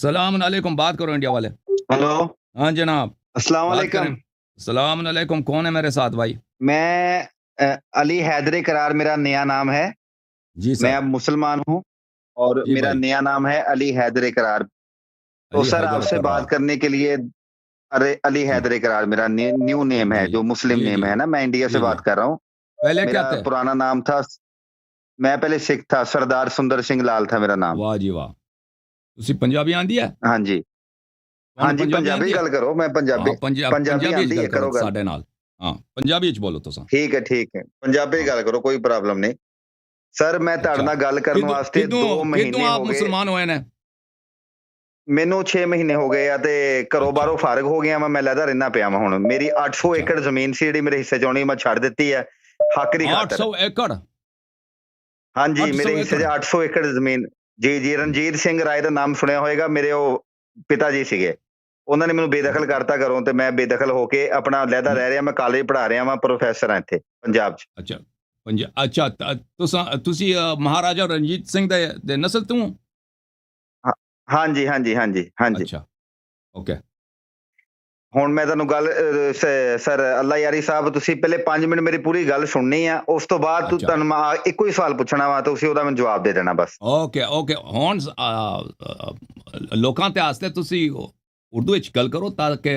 السلام علیکم، بات کرو انڈیا والے. ہلو، ہاں جناب، السلام بات علیکم. کریں. السلام علیکم، کون ہے میرے ساتھ بھائی؟ میں علی حیدر قرار میرا نیا نام ہے. جی میں سر. اب مسلمان ہوں اور جی میرا بھائی. نیا نام ہے علی حیدر قرار. تو علی سر آپ حیدر سے کرار. بات کرنے کے لیے علی جی حیدر قرار میرا نیو نیم ہے، جی جو مسلم جی نیم جی ہے نا. میں انڈیا سے جی جی. بات کر رہا ہوں. پہلے کیا میرا تھے؟ پرانا نام تھا، میں پہلے سکھ تھا، سردار سندر سنگھ لال تھا میرا نام. واہ جی واہ. تسی پنجابی آندی ہے؟ ہاں جی، ہاں ਤੁਹਾਨੂੰ جی، ਪੰਜਾਬੀ پنجابی ਆਂਦੀ ਹੈ? گل کرو. میں پنجابی ਹਾਂ پنجابی ਪੰਜਾਬੀ ਚ آندی ਗੱਲ ہے، ਕਰੋ کرو گل. ਸਾਡੇ ਨਾਲ. ਹਾਂ ਪੰਜਾਬੀ ਚ ਬੋਲੋ ਤੁਸੀਂ. ٹھیک ہے پنجابی ਹਾਂ. گل کرو، کوئی پرابلم نہیں. سر میں تہاڈے ਅੱਛਾ. ਨਾਲ ਗੱਲ ਕਰਨ ਕਿਦੋਂ واسطے ਕਿਦੋਂ 2 ਕਿਦੋਂ ਮਹੀਨੇ ਆਪ ਹੋ ਗਏ. ਮੁਸਲਮਾਨ ਹੋਏ ਨੇ? ਮੈਨੂੰ 6 ਮਹੀਨੇ ਹੋ ਗਏ ਆ ਤੇ ਘਰੋਂ ਅੱਛਾ. ਬਾਹਰੋਂ ਫਾਰਗ ਹੋ ਗਿਆ ਮੈਂ ਲਹਿਦਾ ਰਹਿਣਾ ਪਿਆ ਵਾਂ. ਹੁਣ ਮੇਰੀ 800 ਅੱਛਾ. ਏਕੜ ਜ਼ਮੀਨ ਸੀ ਜਿਹੜੀ ਮੇਰੇ ਹਿੱਸੇ ਚ ਆਉਣੀ, ਮੈਂ ਛੱਡ ਦਿੱਤੀ ਹੈ ਹੱਕ ਦੀ ਖਾਤਰ. 800 ਏਕੜ? ਹਾਂਜੀ, 800 ਮੇਰੇ ਹਿੱਸੇ ਏਕੜ? 'ਚ 800 ਏਕੜ ਜ਼ਮੀਨ. ਜੀ ਰਣਜੀਤ ਸਿੰਘ ਰਾਏ ਦਾ ਨਾਮ ਸੁਣਿਆ ਹੋਏਗਾ, ਮੇਰੇ ਉਹ ਪਿਤਾ ਜੀ ਸੀਗੇ. ਉਹਨਾਂ ਨੇ ਮੈਨੂੰ ਬੇਦਖਲ ਕਰਤਾ ਘਰੋਂ ਤੇ ਮੈਂ ਬੇਦਖਲ ਹੋ ਕੇ ਆਪਣਾ ਲਹਿਦਾ ਰਹਿ ਰਿਹਾ. ਮੈਂ ਕਾਲਜ ਪੜ੍ਹਾ ਰਿਹਾ ਵਾਂ, ਪ੍ਰੋਫੈਸਰ ਹਾਂ ਇੱਥੇ ਪੰਜਾਬ 'ਚ. ਅੱਛਾ. ਅੱਛਾ ਤੁਸੀਂ ਮਹਾਰਾਜਾ ਰਣਜੀਤ ਸਿੰਘ ਦੇ ਨਸਲ ਤੋਂ ਹੋ? ਹਾਂ- ਹਾਂਜੀ. ਅੱਛਾ. ਓਕੇ. ਹੁਣ ਮੈਂ ਤੁਹਾਨੂੰ ਗੱਲ ਸਰ ਅੱਲਾ ਯਾਰੀ ਸਾਹਿਬ, ਤੁਸੀਂ ਪਹਿਲੇ 5 ਮਿੰਟ ਮੇਰੀ ਪੂਰੀ ਗੱਲ ਸੁਣਨੀ ਆ. ਉਸ ਤੋਂ ਬਾਅਦ ਅੱਛਾ. ਤੁਹਾਨੂੰ ਮੈਂ ਇੱਕੋ ਹੀ ਸਵਾਲ ਪੁੱਛਣਾ ਵਾ, ਤੁਸੀਂ ਉਹਦਾ ਮੈਨੂੰ ਜਵਾਬ ਦੇ ਦੇਣਾ ਬਸ. ਓਕੇ ਹੁਣ ਲੋਕਾਂ ਤੇ ਆਸਤੇ ਤੁਸੀਂ ਉਰਦੂ ਵਿੱਚ ਗੱਲ ਕਰੋ ਤਾਂ ਕਿ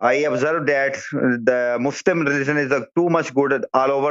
I observed that the Muslim religion is too much good all over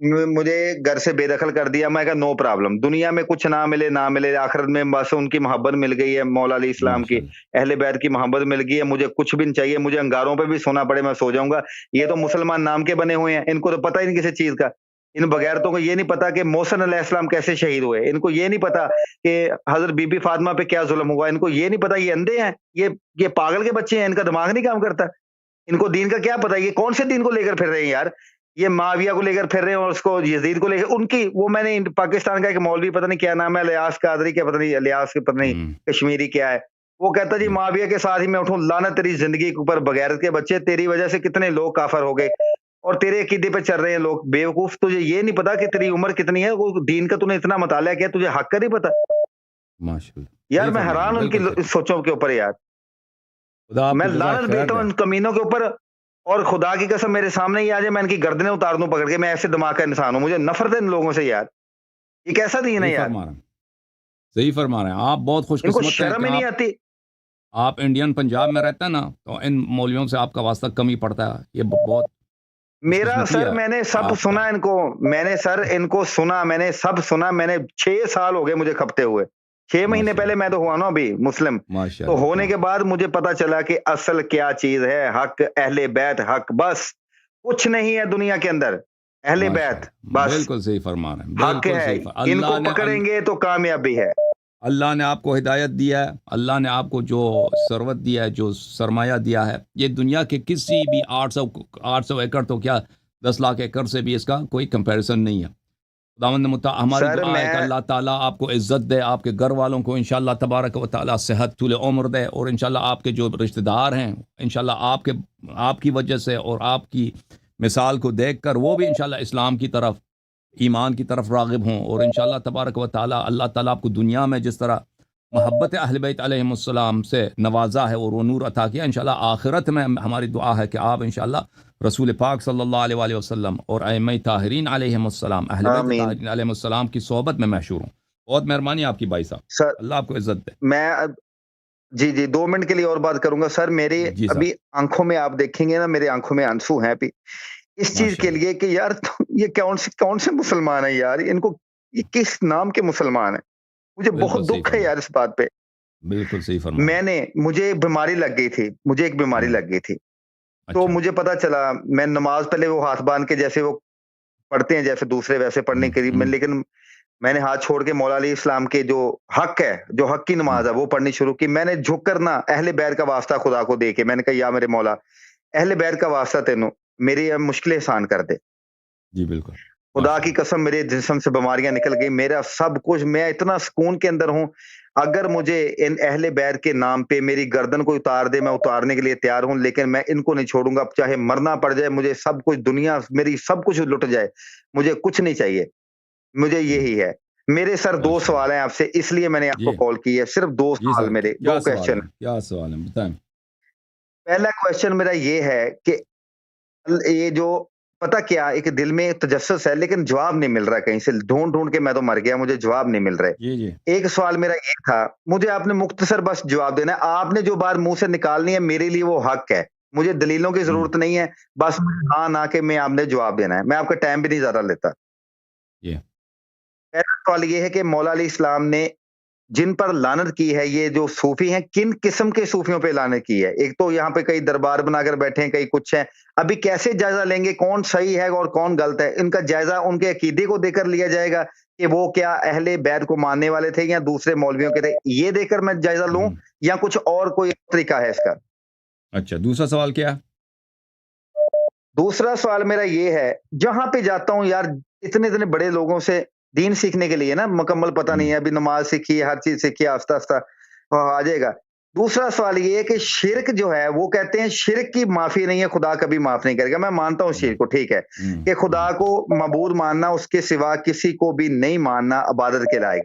مجھے گھر سے بے دخل کر دیا. میں کہا نو پرابلم, دنیا میں کچھ نہ ملے آخرت میں بس ان کی محبت مل گئی ہے, مولا علیہ السلام کی, ماشاءاللہ اہل بیت کی محبت مل گئی ہے, مجھے کچھ بھی نہیں چاہیے, مجھے انگاروں پہ بھی سونا پڑے میں سو جاؤں گا. یہ تو مسلمان نام کے بنے ہوئے ہیں, ان کو تو پتہ ہی نہیں کسی چیز کا. ان بغیرتوں کو یہ نہیں پتا کہ محسن علیہ السلام کیسے شہید ہوئے, ان کو یہ نہیں پتا کہ حضرت بی بی فاطمہ پہ کیا ظلم ہوا, ان کو یہ نہیں پتا یہ اندھے ہیں, یہ پاگل کے بچے ہیں, ان کا دماغ نہیں کام کرتا, ان کو دین کا کیا پتا, یہ کون سے دین کو لے کر پھر رہے ہیں یار, یہ معاویہ کو لے کر پھر رہے ہیں اور اس کو یزید کو لے کر, ان کی وہ میں نے پاکستان کا ایک مولوی پتہ نہیں کیا نام ہے, الیاس قادری کیا پتہ نہیں, الیاس کے پتہ نہیں کشمیری کیا ہے, وہ کہتا جی معاویہ کے ساتھ ہی میں اٹھوں, لعنت تیری زندگی کے اوپر, بغیرت کے بچے, تیری وجہ سے کتنے لوگ کافر ہو گئے اور تیرے عقیدے پہ چل رہے ہیں لوگ, بیوقوف, تجھے یہ نہیں پتا کہ تیری عمر کتنی ہے, وہ دین کا تو نے اتنا مطالعہ کیا, تجھے حق کا نہیں پتا ماشاءاللہ یار. صحیح میں فرما رہے حیران ہیں ہوں ان کی بالکل صحیح. سوچوں کے اوپر یار, خدا آپ میں کو جزائے لعنت خیر دیتا ہوں دے. ان کمینوں کے اوپر, اور خدا کی قسم میرے سامنے ہی آ جائے میں ان کی گردنیں اتار دوں پکڑ کے, میں ایسے دماغ کا انسان ہوں, مجھے نفرت ہے ان لوگوں سے یار, یہ کیسا دین ہے صحیح یار, فرما رہے ہیں, صحیح فرما رہے ہیں. آپ بہت خوش ان کو قسمت ہیں شرم کہ ہی نہیں آتی. آپ انڈین پنجاب میں رہتے ہیں نا, تو ان مولویوں سے آپ کا واسطہ کم ہی پڑتا ہے. یہ بہت خوش میرا قسمتی سر ہے میں نے سب آپ کا. سنا ان کو, میں نے سر ان کو سنا, میں نے سب سنا, میں نے 6 سال ہو گئے مجھے کھپتے ہوئے, 6 مہینے ماشاء پہلے اللہ میں تو ہوا نا ابھی مسلم, ماشاء تو اللہ ہونے کے ماشاء بعد مجھے پتا چلا کہ اصل کیا چیز ہے, حق, اہل بیت حق, بس کچھ نہیں ہے دنیا کے اندر, اہل ماشاء بیت اللہ بس بالکل صحیح فرما رہے ہیں, حق بالکل ہے, صحیح ان کو پکڑیں گے تو کامیابی ہے. اللہ نے آپ کو ہدایت دیا ہے, اللہ نے آپ کو جو ثروت دیا ہے, جو سرمایہ دیا ہے, یہ دنیا کے کسی بھی 800 ایکڑ تو کیا 10 لاکھ ایکڑ سے بھی اس کا کوئی کمپیریزن نہیں ہے. خداوند ہماری سر دعا ہے میں کہ اللہ تعالیٰ آپ کو عزت دے, آپ کے گھر والوں کو انشاءاللہ تبارک و تعالیٰ صحت طول عمر دے, اور انشاءاللہ آپ کے جو رشتہ دار ہیں انشاءاللہ آپ کی وجہ سے اور آپ کی مثال کو دیکھ کر وہ بھی انشاءاللہ اسلام کی طرف, ایمان کی طرف راغب ہوں, اور انشاءاللہ تبارک و تعالیٰ اللہ تعالیٰ آپ کو دنیا میں جس طرح محبت اہل بیت علیہم السلام سے نوازا ہے اور وہ نور عطا کیا, انشاءاللہ آخرت میں ہماری دعا ہے کہ آپ انشاءاللہ رسول پاک صلی اللہ علیہ وآلہ وسلم اور ائمہ طاہرین علیہم السلام, اہل بیت آمین. طاہرین علیہم السلام کی صحبت میں محشور ہوں. بہت مہربانی آپ کی بھائی صاحب, سر اللہ آپ کو عزت دے. میں جی 2 منٹ کے لیے اور بات کروں گا سر. میری جی صاحب ابھی آنکھوں میں آپ دیکھیں گے نا, میرے آنکھوں میں آنسو ہیں ابھی اس چیز کے ماشاءاللہ لیے کہ یار یہ کون سے مسلمان ہیں یار, ان کو یہ کس نام کے مسلمان ہیں, مجھے بالکل بہت صحیح دکھ ہے فرما, یار اس بات پہ. بالکل صحیح فرما رہے مجھے ایک بیماری لگ گئی تھی, تو اچھا مجھے پتا چلا, میں نماز پہلے وہ ہاتھ باندھ کے جیسے وہ پڑھتے ہیں جیسے دوسرے ویسے پڑھنے کے لیے, لیکن میں نے ہاتھ چھوڑ کے مولا علیہ السلام کے جو حق ہے, جو حق کی نماز ہے وہ پڑھنی شروع کی. میں نے جھک کر نا اہل بیت کا واسطہ خدا کو دے کے میں نے کہا یا میرے مولا, اہل بیت کا واسطہ تینوں میری مشکلیں آسان کر دے. جی بالکل خدا کی قسم میرے جسم سے بیماریاں نکل گئی, میرا سب کچھ, میں اتنا سکون کے اندر ہوں. اگر مجھے ان اہل بیت کے نام پہ میری گردن کو اتار دے, میں اتارنے کے لیے تیار ہوں, لیکن میں ان کو نہیں چھوڑوں گا, چاہے مرنا پڑ جائے, مجھے سب کچھ دنیا میری سب کچھ لٹ جائے, مجھے کچھ نہیں چاہیے, مجھے یہی ہے. میرے سر 2 ماشاء سوال ہیں آپ سے, اس لیے میں نے آپ کو جی کال کی ہے, صرف 2 جی سوال, صاحب, میرے 2 کیا سوال کوشچن. ہے, کیا سوال ہے بتائیں. پہلا کوشچن میرا یہ ہے کہ یہ جو پتا کیا ایک دل میں تجسس ہے, لیکن جواب نہیں مل رہا کہیں سے, ڈھونڈ کے میں تو مر گیا, مجھے جواب نہیں مل رہے. جی جی ایک سوال میرا یہ تھا, مجھے آپ نے مختصر بس جواب دینا ہے, آپ نے جو بات منہ سے نکالنی ہے میرے لیے وہ حق ہے, مجھے دلیلوں کی ضرورت نہیں ہے, بس ہاں نہ کہ میں آپ نے جواب دینا ہے, میں آپ کا ٹائم بھی نہیں زیادہ لیتا. جی پہلا سوال یہ ہے کہ مولا علیہ السلام نے جن پر لعنت کی ہے, یہ جو صوفی ہیں, کن قسم کے صوفیوں پہ لعنت کی ہے؟ ایک تو یہاں پہ کئی دربار بنا کر بیٹھے ہیں, کئی کچھ ہیں. ابھی کیسے جائزہ لیں گے کون صحیح ہے اور کون غلط ہے؟ ان کا جائزہ ان کے عقیدے کو دے کر لیا جائے گا کہ وہ کیا اہل بیت کو ماننے والے تھے یا دوسرے مولویوں کے تھے, یہ دے کر میں جائزہ لوں, یا کچھ اور کوئی طریقہ ہے اس کا؟ اچھا, دوسرا سوال کیا؟ دوسرا سوال میرا یہ ہے, جہاں پہ جاتا ہوں یار, اتنے بڑے لوگوں سے دین سیکھنے کے لیے نا, مکمل پتہ نہیں ہے, ابھی نماز سیکھی, ہر چیز سیکھی, آہستہ آہستہ آ جائے گا. دوسرا سوال یہ ہے کہ شرک جو ہے, وہ کہتے ہیں شرک کی معافی نہیں ہے, خدا کبھی معاف نہیں کرے گا. میں مانتا ہوں شرک کو, ٹھیک ہے, کہ خدا کو معبود ماننا, اس کے سوا کسی کو بھی نہیں ماننا عبادت کے لائق.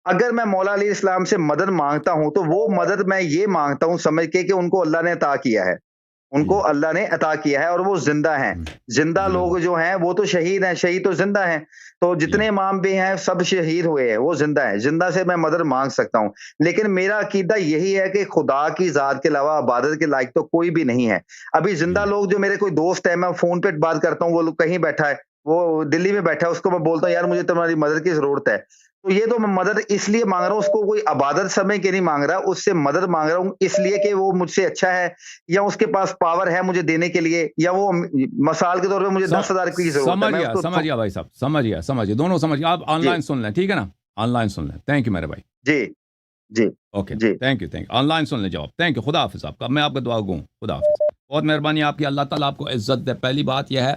اگر میں مولا علیہ السلام سے مدد مانگتا ہوں تو وہ مدد میں یہ مانگتا ہوں سمجھ کے کہ ان کو اللہ نے عطا کیا ہے, ان کو اللہ نے عطا کیا ہے, اور وہ زندہ ہیں. زندہ لوگ جو ہیں وہ تو شہید ہیں, شہید تو زندہ ہیں. تو جتنے امام بھی ہیں سب شہید ہوئے ہیں, وہ زندہ ہیں, زندہ سے میں مدد مانگ سکتا ہوں. لیکن میرا عقیدہ یہی ہے کہ خدا کی ذات کے علاوہ عبادت کے لائق تو کوئی بھی نہیں ہے. ابھی زندہ لوگ جو میرے کوئی دوست ہے, میں فون پہ بات کرتا ہوں, وہ لوگ کہیں بیٹھا ہے, وہ دلی میں بیٹھا ہے، اس کو میں بولتا ہوں یار مجھے تمہاری مدد کی ضرورت ہے، تو یہ تو میں مدد اس لیے مانگ رہا ہوں، اس کو کوئی عبادت سمجھ کے نہیں مانگ رہا، اس سے مدد مانگ رہا ہوں اس لیے کہ وہ مجھ سے اچھا ہے، یا اس کے پاس پاور ہے مجھے دینے کے لیے، یا وہ مثال کے طور پہ مجھے 10,000 کی ضرورت ہے، میں اس کو سمجھ گیا بھائی صاحب، سمجھ گیا دونوں سمجھ گیا. آپ آن جی لائن سن لیں، ٹھیک ہے نا، آن لائن سن لیں. تھینک یو میرے بھائی. جی جی اوکے جی تھینک یو آن لائن سن لیں جواب. Thank you. خدا حافظ. آپ کا میں آپ کا دعا گوں. خدا حافظ. بہت مہربانی آپ کی. اللہ تعالیٰ آپ کو عزت دے. پہلی بات یہ ہے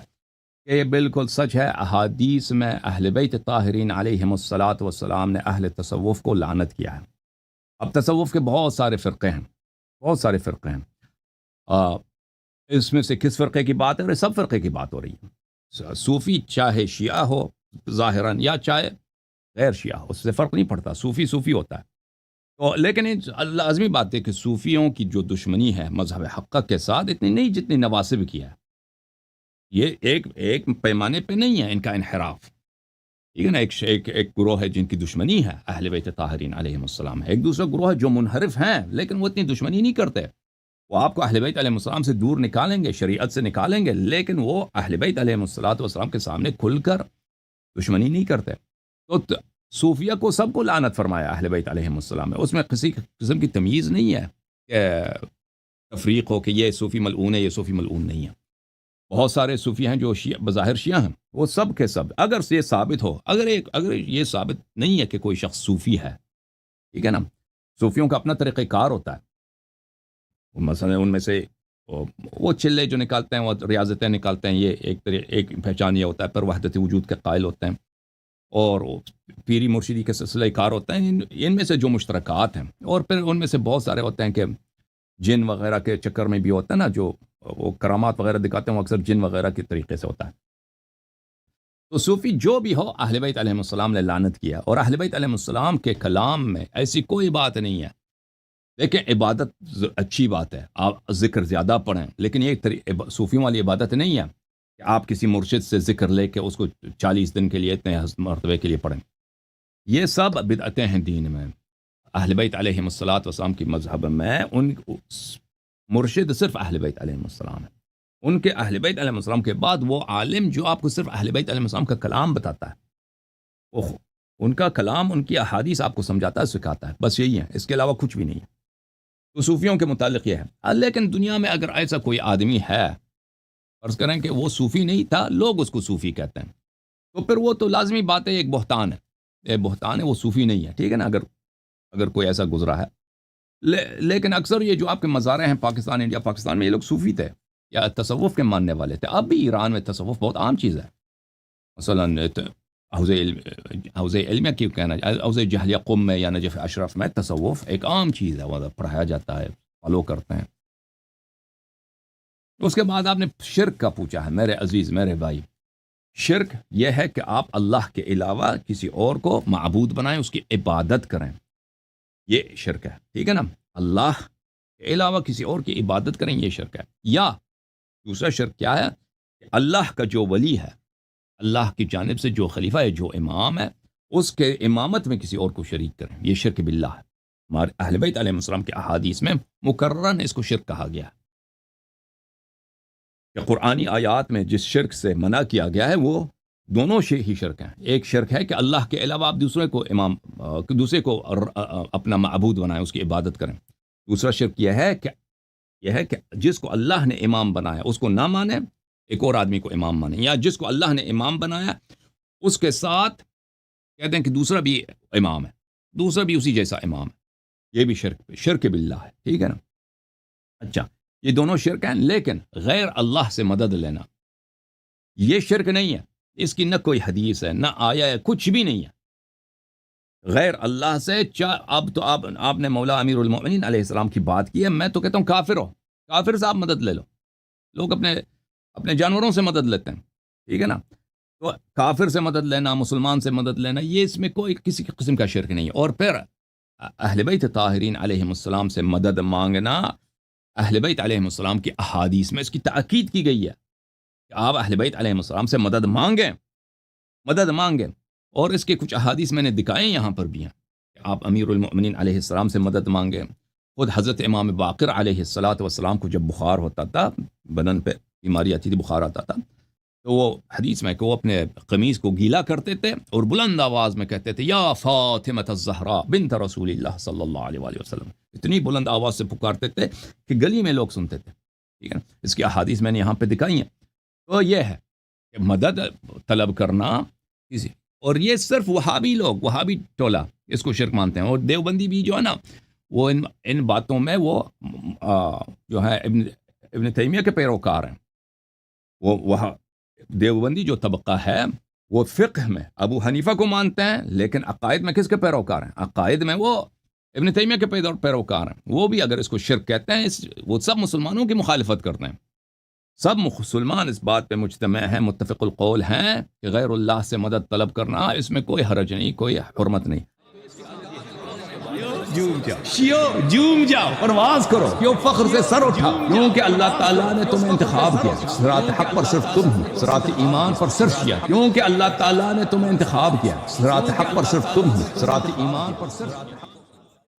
کہ یہ بالکل سچ ہے، احادیث میں اہل بیت طاہرین علیہم الصلاۃ والسلام نے اہل تصوف کو لعنت کیا ہے. اب تصوف کے بہت سارے فرقے ہیں، بہت سارے فرقے ہیں. اس میں سے کس فرقے کی بات ہے؟ اور سب فرقے کی بات ہو رہی ہے. صوفی چاہے شیعہ ہو ظاہراً یا چاہے غیر شیعہ ہو، اس سے فرق نہیں پڑتا، صوفی صوفی ہوتا ہے. تو لیکن لازمی بات ہے کہ صوفیوں کی جو دشمنی ہے مذہب حقہ کے ساتھ اتنی نہیں جتنی نواسب کی ہے. یہ ایک پیمانے پہ نہیں ہے ان کا انحراف، ٹھیک ہے نا. ایک گروہ ہے جن کی دشمنی ہے اہل بیت طاہرین علیہم السلام، ایک دوسرا گروہ ہے جو منحرف ہیں لیکن وہ اتنی دشمنی نہیں کرتے. وہ آپ کو اہل بیت علیہ السلام سے دور نکالیں گے، شریعت سے نکالیں گے، لیکن وہ اہل بیت علیہ السلام کے سامنے کھل کر دشمنی نہیں کرتے. تو صوفیہ کو سب کو لعنت فرمایا اہل بیت علیہ السلام ہے. اس میں کسی قسم کی تمیز نہیں ہے کہ تفریق ہو کہ یہ صوفی ملعون ہے، یہ صوفی ملعون نہیں ہے. بہت سارے صوفی ہیں جو بظاہر شیعہ ہیں، وہ سب کے سب اگر یہ ثابت ہو، اگر یہ ثابت نہیں ہے کہ کوئی شخص صوفی ہے، ٹھیک ہے نا. صوفیوں کا اپنا طریقہ کار ہوتا ہے. مثلا ان میں سے وہ چلے جو نکالتے ہیں، وہ ریاضتیں نکالتے ہیں، یہ ایک پہچان یہ ہوتا ہے. پر وحدت وجود کے قائل ہوتے ہیں اور پیری مرشدی کے سلسلہ کار ہوتے ہیں. ان میں سے جو مشترکات ہیں، اور پھر ان میں سے بہت سارے ہوتے ہیں کہ جن وغیرہ کے چکر میں بھی ہوتا ہے نا، جو وہ کرامات وغیرہ دکھاتے ہیں وہ اکثر جن وغیرہ کے طریقے سے ہوتا ہے. تو صوفی جو بھی ہو، اہل بیت علیہ السلام نے لعنت کیا، اور اہل بیت علیہ السلام کے کلام میں ایسی کوئی بات نہیں ہے. دیکھیں عبادت اچھی بات ہے، آپ ذکر زیادہ پڑھیں، لیکن یہ صوفیوں والی عبادت نہیں ہے کہ آپ کسی مرشد سے ذکر لے کے اس کو 40 دن کے لیے اتنے مرتبے کے لیے پڑھیں. یہ سب بدعتیں ہیں دین میں. اہل بیت علیہ السلام کی مذہب میں ان مرشد صرف اہل بیت علیہ السلام ہے. ان کے اہل بیت علیہ السلام کے بعد وہ عالم جو آپ کو صرف اہل بیت علیہ السلام کا کلام بتاتا ہے، ان کا کلام، ان کی احادیث آپ کو سمجھاتا ہے، سکھاتا ہے، بس یہی ہے، اس کے علاوہ کچھ بھی نہیں ہے. تو صوفیوں کے متعلق یہ ہے. لیکن دنیا میں اگر ایسا کوئی آدمی ہے، فرض کریں کہ وہ صوفی نہیں تھا، لوگ اس کو صوفی کہتے ہیں، تو پھر وہ تو لازمی بات ہے ایک بہتان ہے. ایک بہتان ہے، وہ صوفی نہیں ہے، ٹھیک ہے نا. اگر کوئی ایسا گزرا ہے. لیکن اکثر یہ جو آپ کے مزارے ہیں پاکستان، انڈیا پاکستان میں، یہ لوگ صوفی تھے یا تصوف کے ماننے والے تھے. اب بھی ایران میں تصوف بہت عام چیز ہے. مثلا حوزہ علمیہ کیوں کہنا، حوزہ جہلیہ قم میں یا نجف اشرف میں تصوف ایک عام چیز ہے، وہ پڑھایا جاتا ہے، فالو کرتے ہیں. اس کے بعد آپ نے شرک کا پوچھا ہے میرے عزیز، میرے بھائی. شرک یہ ہے کہ آپ اللہ کے علاوہ کسی اور کو معبود بنائیں، اس کی عبادت کریں. یہ شرک ہے، ٹھیک ہے نا. اللہ کے علاوہ کسی اور کی عبادت کریں، یہ شرک ہے. یا دوسرا شرک کیا ہے کہ اللہ کا جو ولی ہے، اللہ کی جانب سے جو خلیفہ ہے، جو امام ہے، اس کے امامت میں کسی اور کو شریک کریں. یہ شرک باللہ ہے. ہمارے اہل بیت علیہ السلام کے احادیث میں مکررن اس کو شرک کہا گیا ہے. کہ قرآنی آیات میں جس شرک سے منع کیا گیا ہے وہ دونوں ہی شرک ہیں. ایک شرک ہے کہ اللہ کے علاوہ آپ دوسرے کو اپنا معبود بنائیں، اس کی عبادت کریں. دوسرا شرک یہ ہے کہ جس کو اللہ نے امام بنایا اس کو نہ مانیں، ایک اور آدمی کو امام مانیں. یا جس کو اللہ نے امام بنایا اس کے ساتھ کہتے ہیں کہ دوسرا بھی امام ہے، دوسرا بھی اسی جیسا امام ہے. یہ بھی شرک باللہ ہے، ٹھیک ہے نا. اچھا، یہ دونوں شرک ہیں. لیکن غیر اللہ سے مدد لینا یہ شرک نہیں ہے. اس کی نہ کوئی حدیث ہے، نہ آیا ہے، کچھ بھی نہیں ہے. غیر اللہ سے اب تو آپ نے مولا امیر المومنین علیہ السلام کی بات کی ہے. میں تو کہتا ہوں کافر ہو، کافر سے آپ مدد لے لو. لوگ اپنے جانوروں سے مدد لیتے ہیں، ٹھیک ہے نا. تو کافر سے مدد لینا، مسلمان سے مدد لینا، یہ اس میں کوئی کسی قسم کا شرک نہیں ہے. اور پھر اہل بیت طاہرین علیہ السلام سے مدد مانگنا، اہل بیت علیہ السلام کی احادیث میں اس کی تاکید کی گئی ہے کہ آپ اہل بیت علیہ السلام سے مدد مانگیں. اور اس کے کچھ احادیث میں نے دکھائے یہاں پر بھی ہیں کہ آپ امیر المؤمنین علیہ السلام سے مدد مانگیں. خود حضرت امام باقر علیہ السلام کو جب بخار ہوتا تھا، بدن پہ بیماری آتی تھی، بخار آتا تھا، تو وہ حدیث میں کہ وہ اپنے قمیص کو گیلا کرتے تھے اور بلند آواز میں کہتے تھے یا فاطمہ الزہراء بنت رسول اللہ صلی اللہ علیہ وآلہ وسلم. اتنی بلند آواز سے پکارتے تھے کہ گلی میں لوگ سنتے تھے. ٹھیک ہے نا. اس کی احادیث میں نے یہاں پہ دکھائی ہیں. تو یہ ہے کہ مدد طلب کرنا کسی، اور یہ صرف وہابی لوگ، وہابی ٹولہ اس کو شرک مانتے ہیں. اور دیوبندی بھی جو ہے نا وہ ان باتوں میں وہ جو ہے ابن تیمیہ کے پیروکار ہیں. وہ دیوبندی جو طبقہ ہے وہ فقہ میں ابو حنیفہ کو مانتے ہیں، لیکن عقائد میں کس کے پیروکار ہیں؟ عقائد میں وہ ابن تیمیہ کے پیروکار ہیں. وہ بھی اگر اس کو شرک کہتے ہیں وہ سب مسلمانوں کی مخالفت کرتے ہیں. سب مسلمان اس بات پہ مجتمع ہیں، متفق القول ہیں کہ غیر اللہ سے مدد طلب کرنا اس میں کوئی حرج نہیں، کوئی حرمت نہیں. جوم جاؤ، پرواز کرو، کیوں فخر سے سر اٹھا، کیونکہ اللہ تعالیٰ نے تمہیں انتخاب کیا. صراط حق پر صرف تم ہو، صراط ایمان پر صرف کیا، کیونکہ اللہ تعالیٰ نے تمہیں انتخاب کیا. صراط حق پر صرف تم ہو، صراط ایمان پر صرف